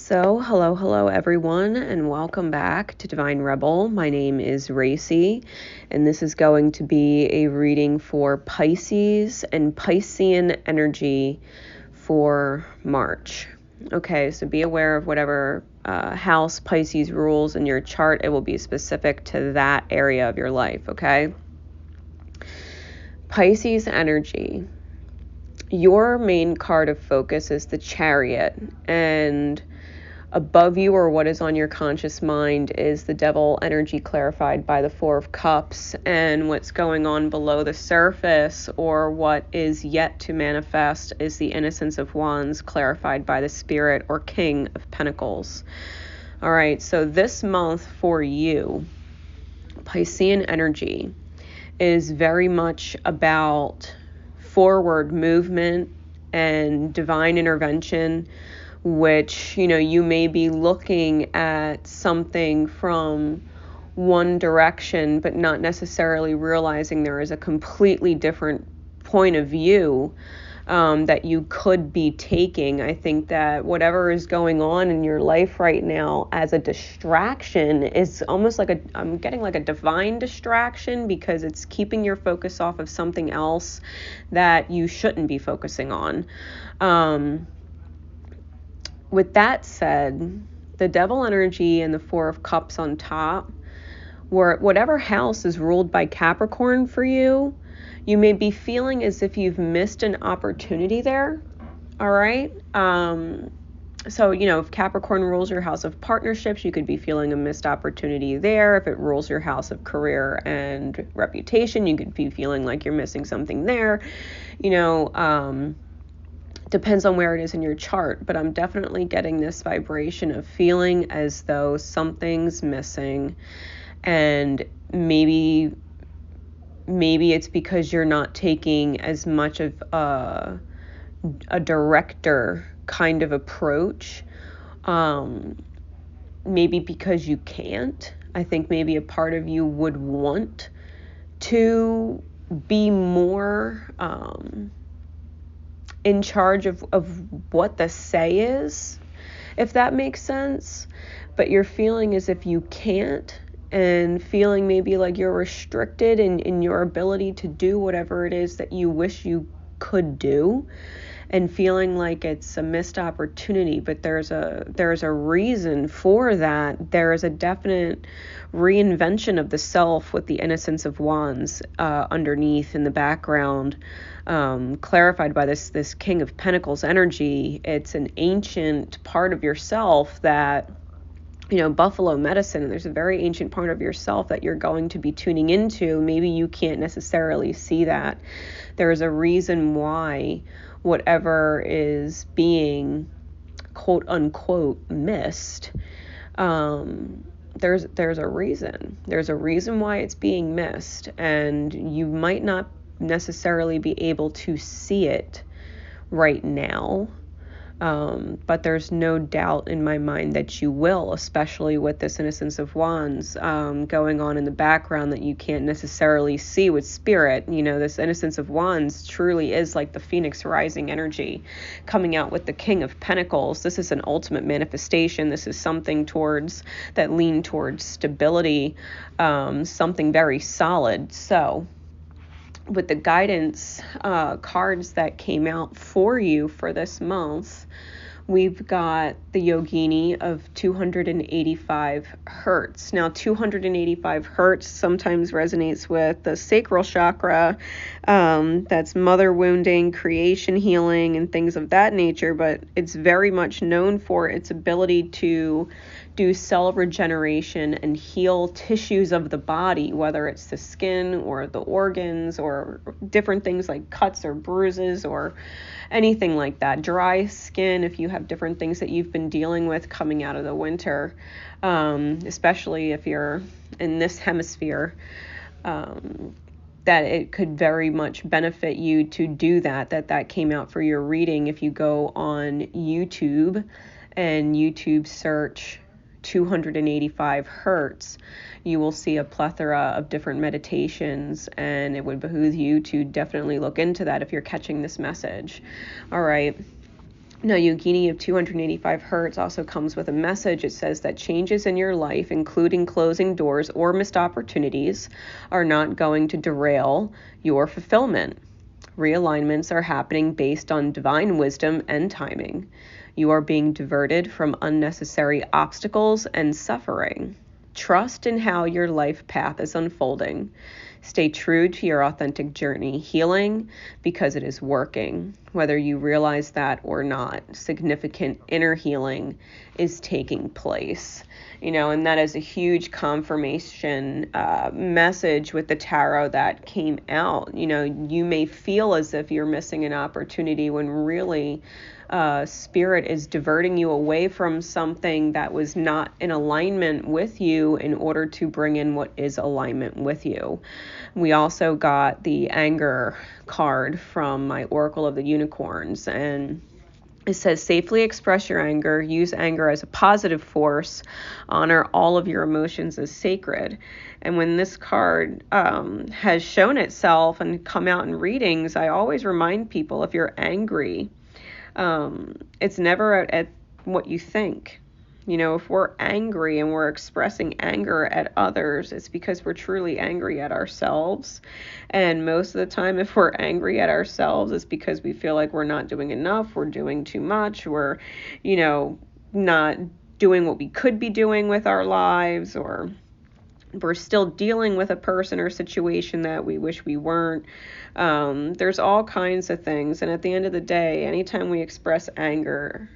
So, hello everyone, and welcome back to Divine Rebel. My name is Racy, and this is going to be a reading for Pisces and Piscean energy for March. Okay, so be aware of whatever house Pisces rules in your chart. It will be specific to that area of your life, okay? Pisces energy. Your main card of focus is the Chariot, and above you, or what is on your conscious mind, is the Devil energy clarified by the Four of Cups, and what's going on below the surface, or what is yet to manifest, is the Innocence of Wands clarified by the Spirit or King of Pentacles. All right, so this month for you, Piscean energy is very much about forward movement and divine intervention, which, you may be looking at something from one direction, but not necessarily realizing there is a completely different point of view that you could be taking. I think that whatever is going on in your life right now as a distraction is almost like I'm getting like a divine distraction, because it's keeping your focus off of something else that you shouldn't be focusing on. With that said, the Devil energy and the Four of Cups on top, where whatever house is ruled by Capricorn for you, you may be feeling as if you've missed an opportunity there. All right. So, if Capricorn rules your house of partnerships, you could be feeling a missed opportunity there. If it rules your house of career and reputation, you could be feeling like you're missing something there. Depends on where it is in your chart, but I'm definitely getting this vibration of feeling as though something's missing, and maybe it's because you're not taking as much of a director kind of approach. Maybe because you can't. I think maybe a part of you would want to be more in charge of what the say is, if that makes sense. But you're feeling as if you can't, and feeling maybe like you're restricted in your ability to do whatever it is that you wish you could do, and feeling like it's a missed opportunity. But there's a reason for that. There is a definite reinvention of the self with the Innocence of Wands underneath in the background, clarified by this King of Pentacles energy. It's an ancient part of yourself that, buffalo medicine, there's a very ancient part of yourself that you're going to be tuning into. Maybe you can't necessarily see that. There is a reason why whatever is being quote unquote missed, there's a reason. There's a reason why it's being missed, and you might not necessarily be able to see it right now. But there's no doubt in my mind that you will, especially with this Innocence of Wands going on in the background that you can't necessarily see with Spirit. This Innocence of Wands truly is like the Phoenix rising energy coming out with the King of Pentacles. This is an ultimate manifestation. This is something that lean towards stability, something very solid. So with the guidance cards that came out for you for this month, we've got the Yogini of 285 hertz. Now, 285 hertz sometimes resonates with the sacral chakra. That's mother wounding, creation healing, and things of that nature, but it's very much known for its ability to do cell regeneration and heal tissues of the body, whether it's the skin or the organs or different things like cuts or bruises or anything like that. Dry skin, if you have different things that you've been dealing with coming out of the winter, especially if you're in this hemisphere, that it could very much benefit you to do that came out for your reading. If you go on YouTube and YouTube search 285 hertz, you will see a plethora of different meditations, and it would behoove you to definitely look into that if you're catching this message. All right. Now, Yogini of 285 Hertz also comes with a message. It says that changes in your life, including closing doors or missed opportunities, are not going to derail your fulfillment. Realignments are happening based on divine wisdom and timing. You are being diverted from unnecessary obstacles and suffering. Trust in how your life path is unfolding. Stay true to your authentic journey, healing because it is working. Whether you realize that or not, significant inner healing is taking place. And that is a huge confirmation message with the tarot that came out. You may feel as if you're missing an opportunity when really Spirit is diverting you away from something that was not in alignment with you in order to bring in what is alignment with you. We also got the anger card from my Oracle of the Unicorns, and it says, safely express your anger, use anger as a positive force, honor all of your emotions as sacred. And when this card has shown itself and come out in readings, I always remind people, if you're angry, it's never at what you think. If we're angry and we're expressing anger at others, it's because we're truly angry at ourselves. And most of the time, if we're angry at ourselves, it's because we feel like we're not doing enough, we're doing too much, we're, not doing what we could be doing with our lives, or we're still dealing with a person or situation that we wish we weren't. There's all kinds of things. And at the end of the day, anytime we express anger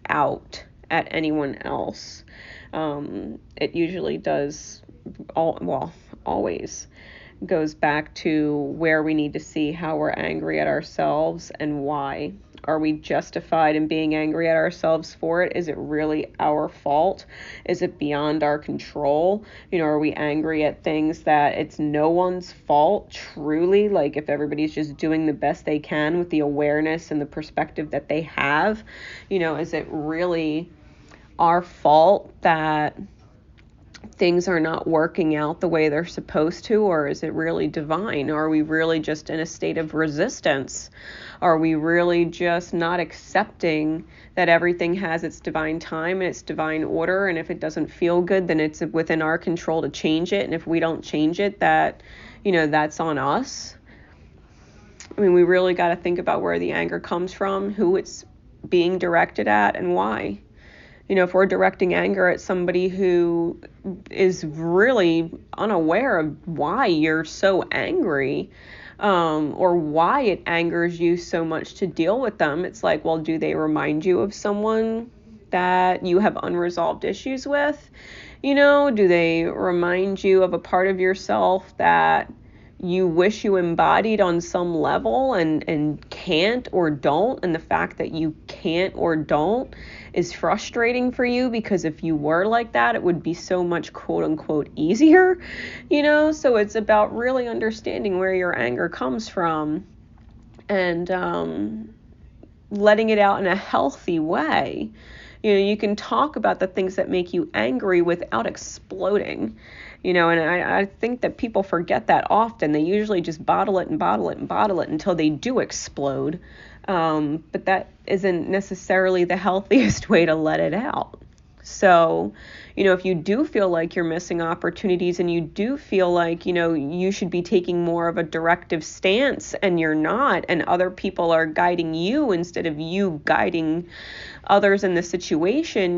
out at anyone else, it usually does always goes back to where we need to see how we're angry at ourselves and why. Are we justified in being angry at ourselves for it? Is it really our fault? Is it beyond our control? Are we angry at things that it's no one's fault, truly? Like, if everybody's just doing the best they can with the awareness and the perspective that they have, is it really our fault that things are not working out the way they're supposed to? Or is it really divine? Are we really just in a state of resistance? Are we really just not accepting that everything has its divine time and its divine order? And if it doesn't feel good, then it's within our control to change it. And if we don't change it, that's on us. We really got to think about where the anger comes from, who it's being directed at, and why. If we're directing anger at somebody who is really unaware of why you're so angry, or why it angers you so much to deal with them, it's like, well, do they remind you of someone that you have unresolved issues with? Do they remind you of a part of yourself that you wish you embodied on some level and can't or don't, and the fact that you can't or don't is frustrating for you, because if you were like that, it would be so much quote unquote easier, so it's about really understanding where your anger comes from and letting it out in a healthy way. You can talk about the things that make you angry without exploding. And I think that people forget that often. They usually just bottle it until they do explode. But that isn't necessarily the healthiest way to let it out. So, if you do feel like you're missing opportunities and you do feel like, you should be taking more of a directive stance and you're not, and other people are guiding you instead of you guiding others in the situation,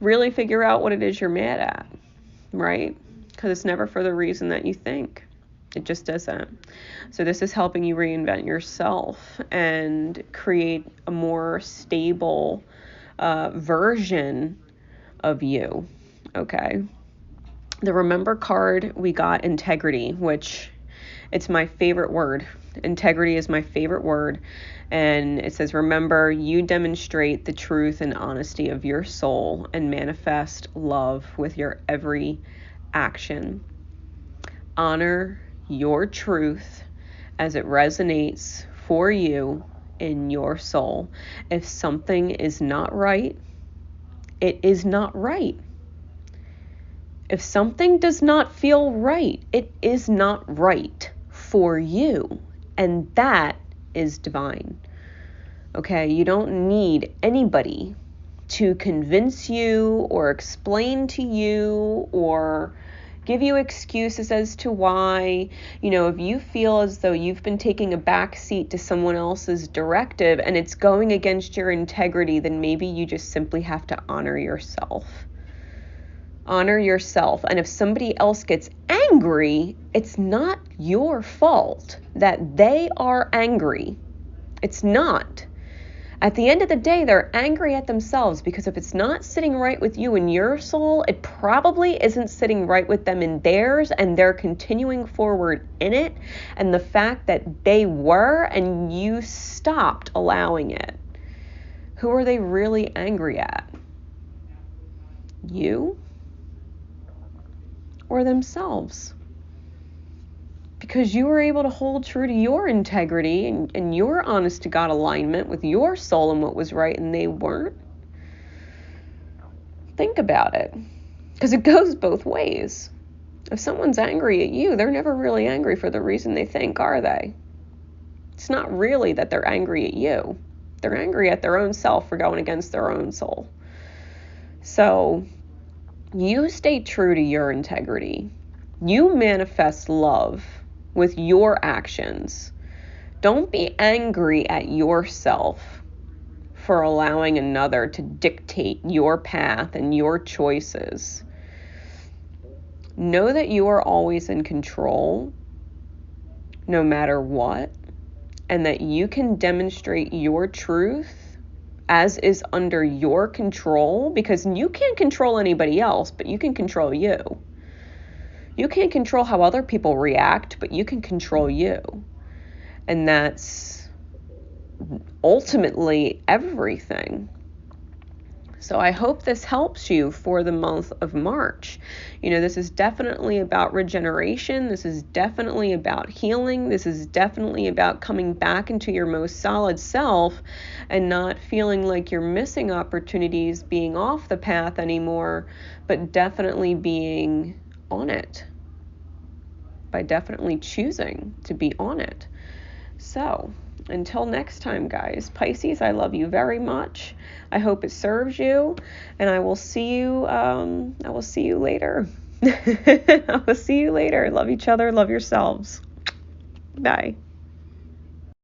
really figure out what it is you're mad at, right? Because it's never for the reason that you think. It just isn't. So this is helping you reinvent yourself and create a more stable version of you, okay? The Remember card, we got integrity, which it's my favorite word. Integrity is my favorite word. And it says, remember, you demonstrate the truth and honesty of your soul and manifest love with your every action. Honor your truth as it resonates for you in your soul. If something is not right, it is not right. If something does not feel right, it is not right for you. And that is divine. Okay, you don't need anybody to convince you or explain to you or give you excuses as to why. If you feel as though you've been taking a back seat to someone else's directive and it's going against your integrity, then maybe you just simply have to honor yourself. Honor yourself. And if somebody else gets angry, it's not your fault that they are angry. It's not. At the end of the day, they're angry at themselves, because if it's not sitting right with you in your soul, it probably isn't sitting right with them in theirs, and they're continuing forward in it. And the fact that they were and you stopped allowing it, who are they really angry at? You or themselves? Because you were able to hold true to your integrity and your honest to God alignment with your soul and what was right, and they weren't. Think about it. Because it goes both ways. If someone's angry at you, they're never really angry for the reason they think, are they? It's not really that they're angry at you. They're angry at their own self for going against their own soul. So, you stay true to your integrity. You manifest love with your actions. Don't be angry at yourself for allowing another to dictate your path and your choices. Know that you are always in control, no matter what, and that you can demonstrate your truth as is under your control, because you can't control anybody else, but you can control you. You can't control how other people react, but you can control you. And that's ultimately everything. So I hope this helps you for the month of March. This is definitely about regeneration. This is definitely about healing. This is definitely about coming back into your most solid self and not feeling like you're missing opportunities, being off the path anymore, but definitely being on it, by definitely choosing to be on it. So until next time, guys, Pisces, I love you very much. I hope it serves you, and I will see you later. I will see you later. Love each other. Love yourselves. Bye.